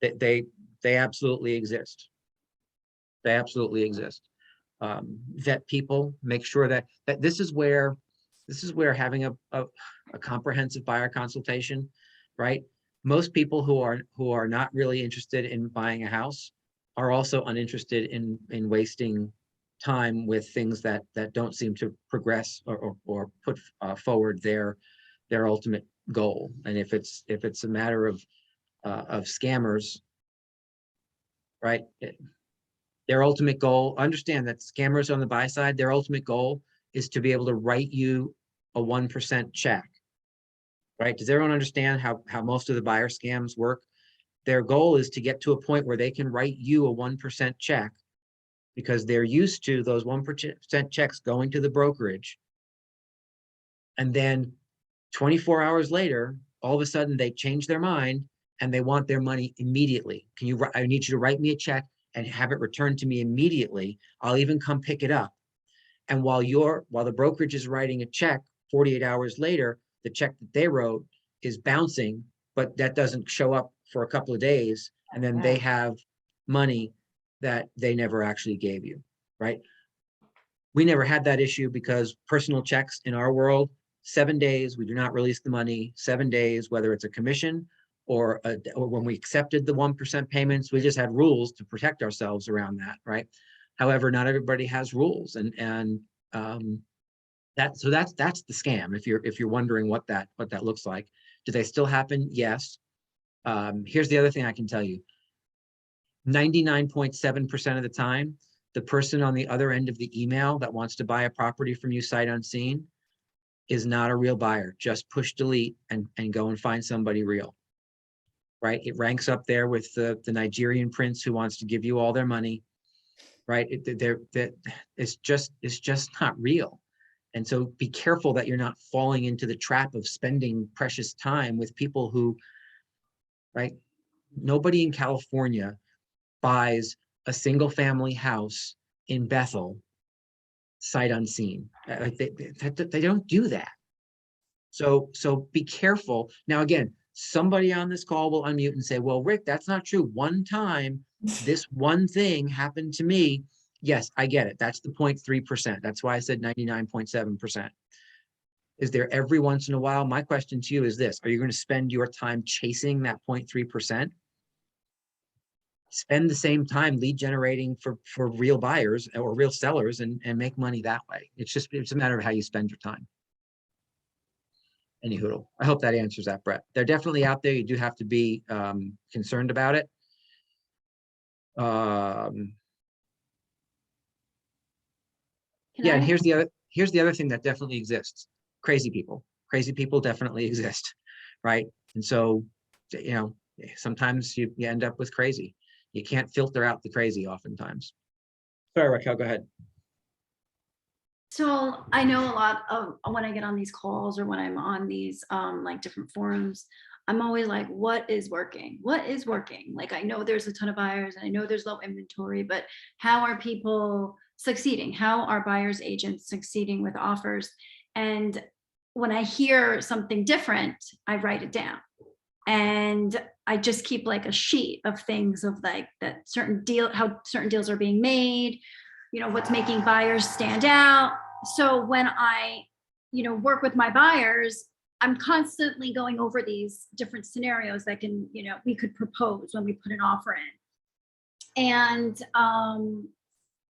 They absolutely exist. They absolutely exist. Vet people, make sure that this is where having a comprehensive buyer consultation, right? most people who are not really interested in buying a house are also uninterested in wasting time with things that don't seem to progress or put forward their ultimate goal. And if it's a matter of scammers, right? Their ultimate goal, understand that scammers on the buy side, their ultimate goal is to be able to write you a 1% check, right? Does everyone understand how most of the buyer scams work? Their goal is to get to a point where they can write you a 1% check because they're used to those 1% checks going to the brokerage. And then 24 hours later, all of a sudden they change their mind and they want their money immediately. I need you to write me a check and have it returned to me immediately. I'll even come pick it up. And while the brokerage is writing a check 48 hours later, the check that they wrote is bouncing, but that doesn't show up for a couple of days. And then they have money that they never actually gave you, right? We never had that issue because personal checks in our world, 7 days, we do not release the money, 7 days, whether it's a commission or when we accepted the 1% payments, we just had rules to protect ourselves around that, right? However, not everybody has rules, and that's the scam. If you're wondering what that looks like, do they still happen? Yes. Here's the other thing I can tell you: 99.7% of the time, the person on the other end of the email that wants to buy a property from you sight unseen is not a real buyer. Just push delete and go and find somebody real, right? It ranks up there with the Nigerian prince who wants to give you all their money, right? It's just not real. And so be careful that you're not falling into the trap of spending precious time with people who, right? Nobody in California buys a single family house in Bethel sight unseen. Like they don't do that. So be careful. Now, again, somebody on this call will unmute and say, well, Rick, that's not true. One time, this one thing happened to me. Yes, I get it. That's the 0.3%. That's why I said 99.7%. Is there every once in a while? My question to you is this: are you going to spend your time chasing that 0.3%? Spend the same time lead generating for real buyers or real sellers and make money that way. It's a matter of how you spend your time. Anywho, I hope that answers that, Brett. They're definitely out there. You do have to be concerned about it. Yeah, and here's the other thing that definitely exists: crazy people. Crazy people definitely exist, right? And so, you know, sometimes you end up with crazy. You can't filter out the crazy oftentimes. Sorry, Raquel, go ahead. So I know a lot of when I get on these calls or when I'm on these like different forums, I'm always like, what is working? What is working? Like, I know there's a ton of buyers and I know there's low inventory, but how are people succeeding? How are buyers agents succeeding with offers? And when I hear something different, I write it down. And I just keep like a sheet of things of like that how certain deals are being made, you know, what's making buyers stand out. So when I, you know, work with my buyers, I'm constantly going over these different scenarios that can, you know, we could propose when we put an offer in. And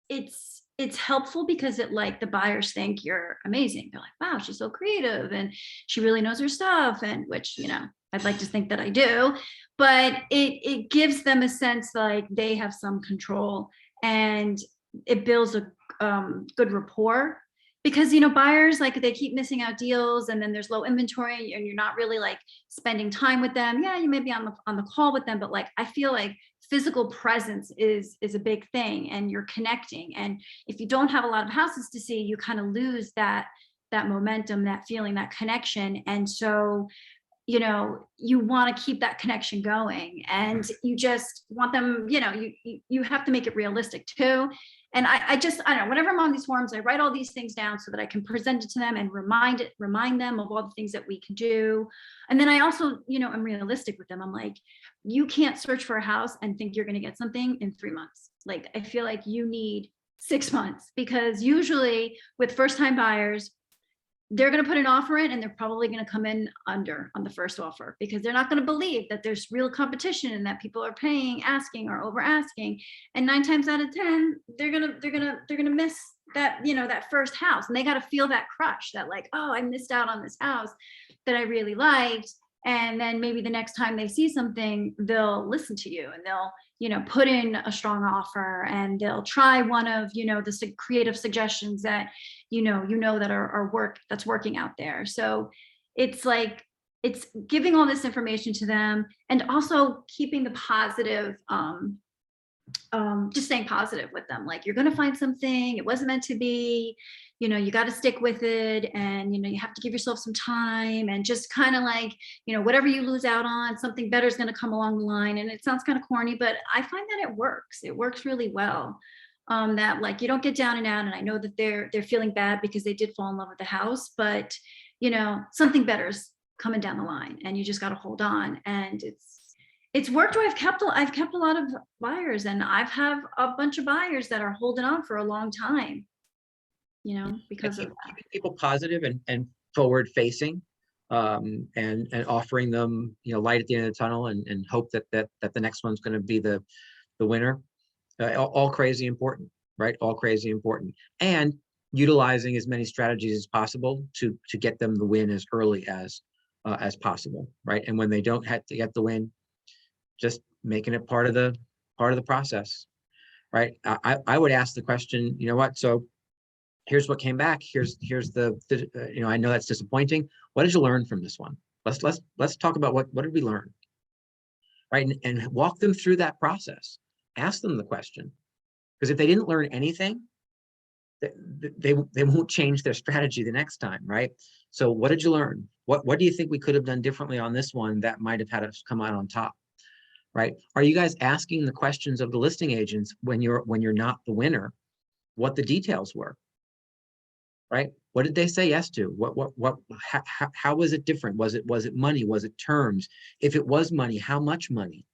it's helpful because it, like, the buyers think you're amazing. They're like, wow, she's so creative and she really knows her stuff. And which, you know, I'd like to think that I do, but it gives them a sense like they have some control, and it builds a good rapport. Because, you know, buyers, like, they keep missing out deals, and then there's low inventory and you're not really like spending time with them. Yeah, you may be on the call with them, but like, I feel like physical presence is a big thing, and you're connecting. And if you don't have a lot of houses to see, you kind of lose that momentum, that feeling, that connection. And so, you know, you want to keep that connection going, and you just want them, you know, you have to make it realistic too. And I don't know, whenever I'm on these forums, I write all these things down so that I can present it to them and remind them of all the things that we can do. And then I also, you know, I'm realistic with them. I'm like, you can't search for a house and think you're going to get something in 3 months. Like, I feel like you need 6 months, because usually with first time buyers, they're going to put an offer in and they're probably going to come in under on the first offer because they're not going to believe that there's real competition and that people are paying, asking or over asking. And 9 times out of 10, they're going to miss that, you know, that first house, and they got to feel that crush that like, oh, I missed out on this house that I really liked. And then maybe the next time they see something, they'll listen to you and they'll, you know, put in a strong offer and they'll try one of, you know, the creative suggestions that, you know, that are that's working out there. So it's like, it's giving all this information to them and also keeping the positive, just staying positive with them. Like, you're going to find something, it wasn't meant to be, you know, you got to stick with it. And, you know, you have to give yourself some time and just kind of like, you know, whatever you lose out on, something better is going to come along the line. And it sounds kind of corny, but I find that it works really well. That like, you don't get down and out. And I know that they're feeling bad because they did fall in love with the house, but you know, something better is coming down the line and you just got to hold on. And it's worked. I've kept a lot of buyers, and I've have a bunch of buyers that are holding on for a long time, you know, because of that. Keeping people positive and forward facing, and offering them, you know, light at the end of the tunnel, and hope that the next one's going to be the winner. All crazy important, right? All crazy important, and utilizing as many strategies as possible to get them the win as early as possible, right? And when they don't have to get the win, just making it part of the process, right? I would ask the question, you know what? So here's what came back. Here's the you know, I know that's disappointing. What did you learn from this one? Let's talk about what did we learn, right? And walk them through that process. Ask them the question, because if they didn't learn anything, they won't change their strategy the next time, right? So what did you learn? What do you think we could have done differently on this one that might have had us come out on top, right? Are you guys asking the questions of the listing agents when you're not the winner, what the details were, right? What did they say yes to? How was it different? Was it money? Was it terms? If it was money, how much money,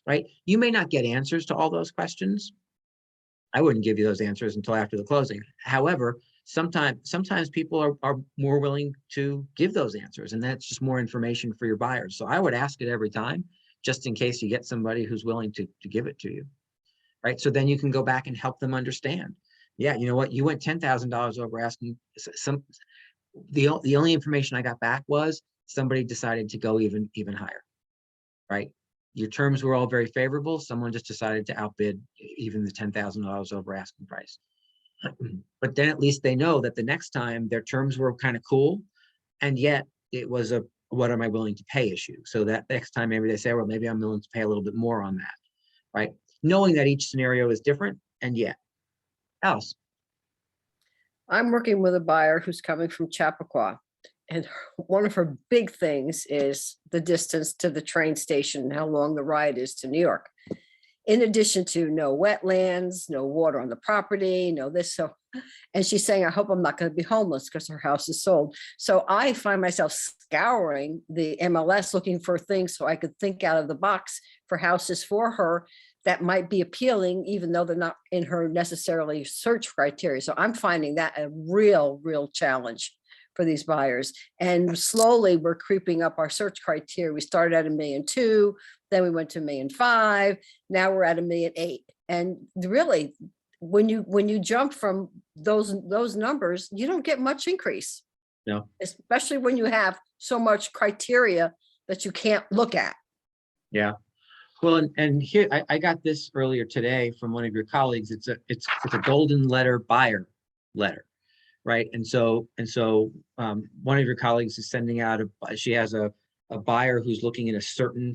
right? You may not get answers to all those questions. I wouldn't give you those answers until after the closing. However, sometimes people are more willing to give those answers, and that's just more information for your buyers. So I would ask it every time, just in case you get somebody who's willing to give it to you, right? So then you can go back and help them understand. Yeah, you know what? You went $10,000 over asking. The only information I got back was somebody decided to go even higher, right? Your terms were all very favorable. Someone just decided to outbid even the $10,000 over asking price. But then at least they know that the next time their terms were kind of cool, and yet it was a what am I willing to pay issue. So that next time maybe they say, well, maybe I'm willing to pay a little bit more on that, right? Knowing that each scenario is different, and yet, Alice. I'm working with a buyer who's coming from Chappaqua. And one of her big things is the distance to the train station and how long the ride is to New York. In addition to no wetlands, no water on the property, no this. So, and she's saying, I hope I'm not going to be homeless because her house is sold. So I find myself scouring the MLS looking for things so I could think out of the box for houses for her that might be appealing, even though they're not in her necessarily search criteria. So I'm finding that a real challenge for these buyers. And slowly we're creeping up our search criteria. We started at $1.2 million, then we went to $1.5 million. Now we're at $1.8 million. And really, when you jump from those numbers, you don't get much increase. No. Especially when you have so much criteria that you can't look at. Yeah. Well, and here I got this earlier today from one of your colleagues. It's a golden letter buyer letter. Right. And so one of your colleagues is sending out she has a buyer who's looking in a certain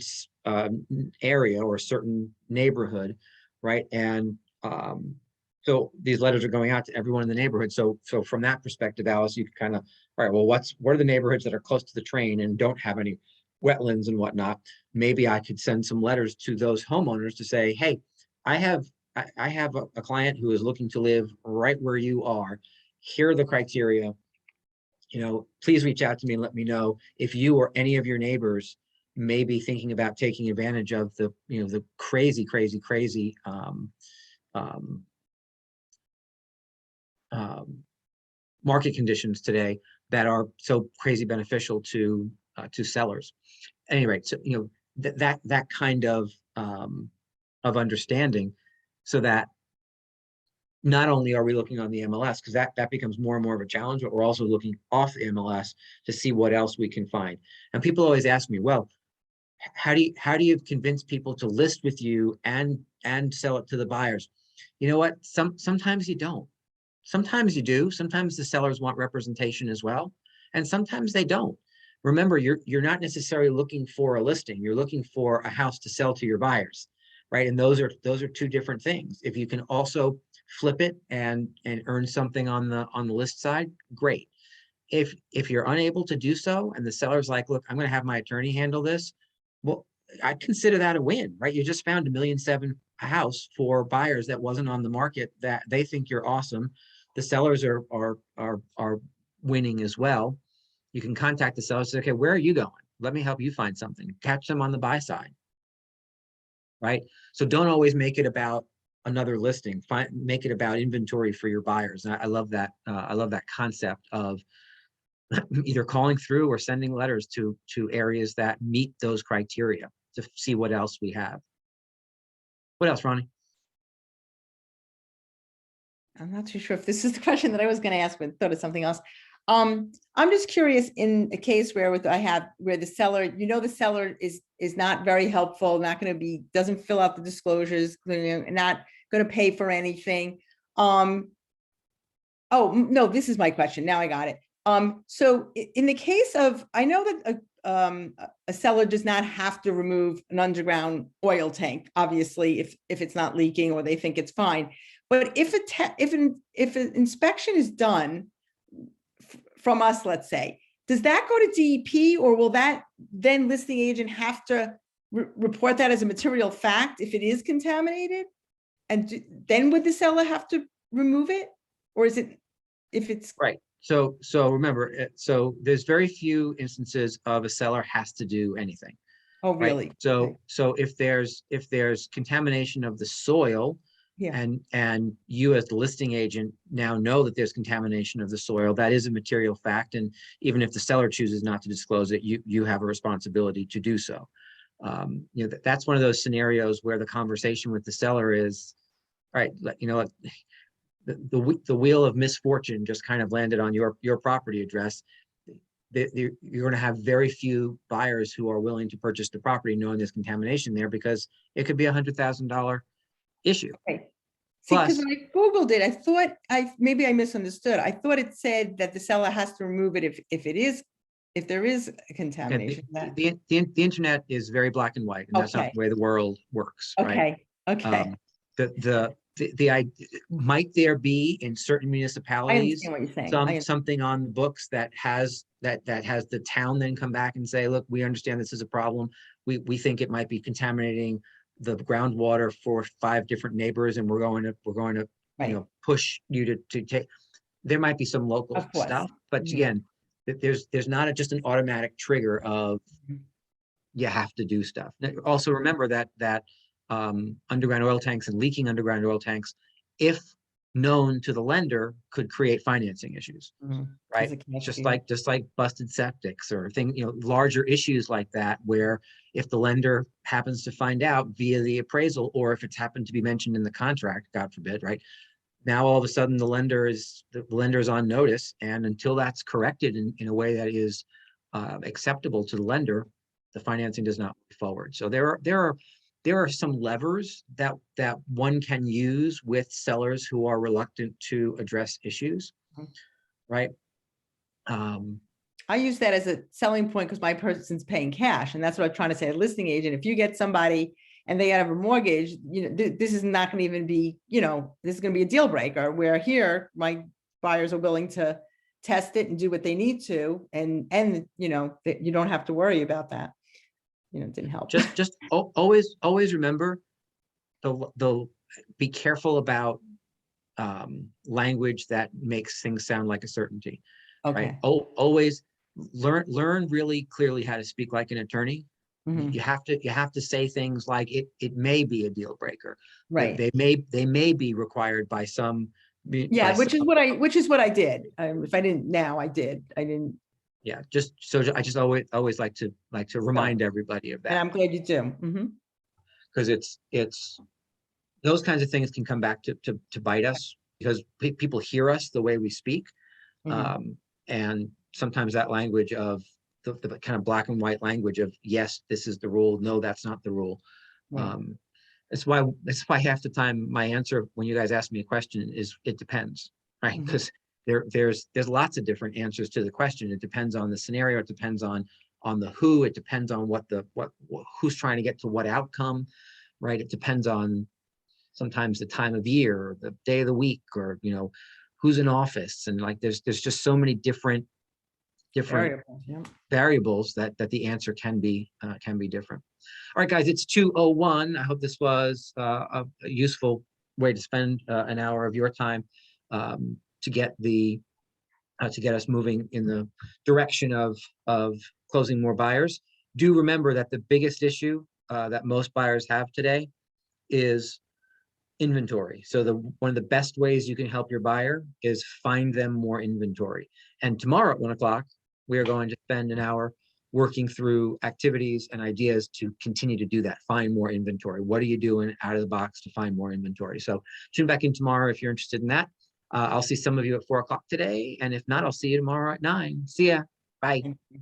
area or a certain neighborhood. Right. And so these letters are going out to everyone in the neighborhood. So from that perspective, Alice, you can kind of, all right, well, what are the neighborhoods that are close to the train and don't have any wetlands and whatnot? Maybe I could send some letters to those homeowners to say, hey, I have a client who is looking to live right where you are. Here are the criteria, you know, please reach out to me and let me know if you or any of your neighbors may be thinking about taking advantage of the, you know, the crazy market conditions today that are so crazy beneficial to sellers. At any rate, so that kind of understanding, so that not only are we looking on the MLS, because that becomes more and more of a challenge, but we're also looking off the MLS to see what else we can find. And people always ask me, well, how do you convince people to list with you and sell it to the buyers? You know what? Sometimes you don't. Sometimes you do. Sometimes the sellers want representation as well, and sometimes they don't. Remember, you're not necessarily looking for a listing. You're looking for a house to sell to your buyers, right? And those are two different things. If you can also flip it and earn something on the list side, great. If you're unable to do so, and the seller's like, look, I'm going to have my attorney handle this, well, I consider that a win, right? You just found $1.7 million a house for buyers that wasn't on the market, that they think you're awesome. The sellers are winning as well. You can contact the seller, say, okay, where are you going? Let me help you find something. Catch them on the buy side, right? So don't always make it about another listing. Make it about inventory for your buyers. And I love that. I love that concept of either calling through or sending letters to areas that meet those criteria to see what else we have. What else, Ronnie? I'm not too sure if this is the question that I was going to ask, but thought of something else. I'm just curious, in a case where the seller, the seller is not very helpful, not going to be, doesn't fill out the disclosures, not going to pay for anything. Oh no, this is my question. Now I got it. So in the case of, I know that a seller does not have to remove an underground oil tank, obviously, if it's not leaking or they think it's fine. But if an inspection is done from us, let's say, does that go to DEP, or will that then listing agent have to report that as a material fact if it is contaminated? And then would the seller have to remove it, or is it, if it's right? So remember, so there's very few instances of a seller has to do anything. Oh, right? really? So Okay. so if there's contamination of the soil, Yeah. and you as the listing agent now know that there's contamination of the soil, that is a material fact. And even if the seller chooses not to disclose it, you have a responsibility to do so. That's one of those scenarios where the conversation with the seller is, all right, the wheel of misfortune just kind of landed on your property address. You're going to have very few buyers who are willing to purchase the property knowing there's contamination there, because it could be $100,000 issue. Okay. See, because Plus, when I Googled it, I thought maybe I misunderstood. I thought it said that the seller has to remove it if there is a okay, contamination. the internet is very black and white, and that's not Okay. the way the world works, right? Okay. Might there be in certain I municipalities understand what you're saying. something on the books that has the town then come back and say, look, we understand this is a problem. We think it might be contaminating the groundwater for 5 different neighbors, and we're going to Right. push you to take. There might be some local Of course. stuff, but Mhm. again, there's not just an automatic trigger of Mhm. you have to do stuff. Now, also remember that underground oil tanks and leaking underground oil tanks, if known to the lender, could create financing issues, Mhm. right? As a cash Just deal. like busted septics or larger issues like that, where if the lender happens to find out via the appraisal, or if it's happened to be mentioned in the contract, God forbid, right? Now all of a sudden the lender is on notice, and until that's corrected in a way that is acceptable to the lender, the financing does not move forward. So there are some levers that one can use with sellers who are reluctant to address issues, Mhm. right? I use that as a selling point because my person's paying cash, and that's what I'm trying to say. A listing agent, if you get somebody and they have a mortgage, this is not going to even be, this is going to be a deal breaker. Where here, my buyers are willing to test it and do what they need to, and you don't have to worry about that. It didn't help. Just always remember the be careful about language that makes things sound like a certainty, right? Okay. Always learn really clearly how to speak like an attorney. Mhm. You have to say things like it may be a deal breaker. Right. They may be required by some Yeah, which is what I did. If I didn't now, I did. I didn't, Yeah, just so I just always like to remind everybody of and that, I'm glad you do. Mhm. because it's those kinds of things can come back to bite us, because people hear us the way we speak. Mhm. And sometimes that language of the kind of black and white language of, yes, this is the rule, no, that's not the rule. Right. That's why half the time my answer when you guys ask me a question is it depends, right? Mhm. Because there's lots of different answers to the question. It depends on the scenario, it depends on the who, it depends on what who's trying to get to what outcome, right? It depends on sometimes the time of year, or the day of the week, or who's in office, and like there's just so many different Variables, yeah. variables that the answer can be different. All right, guys, it's 2:01. I hope this was a useful way to spend an hour of your time to get us moving in the direction of closing more buyers. Do remember that the biggest issue that most buyers have today is inventory. So one of the best ways you can help your buyer is find them more inventory. And tomorrow at 1 o'clock, we are going to spend an hour working through activities and ideas to continue to do that, find more inventory. What are you doing out of the box to find more inventory? So tune back in tomorrow if you're interested in that. I'll see some of you at 4 o'clock today. And if not, I'll see you tomorrow at 9. See ya. Bye. Thank you.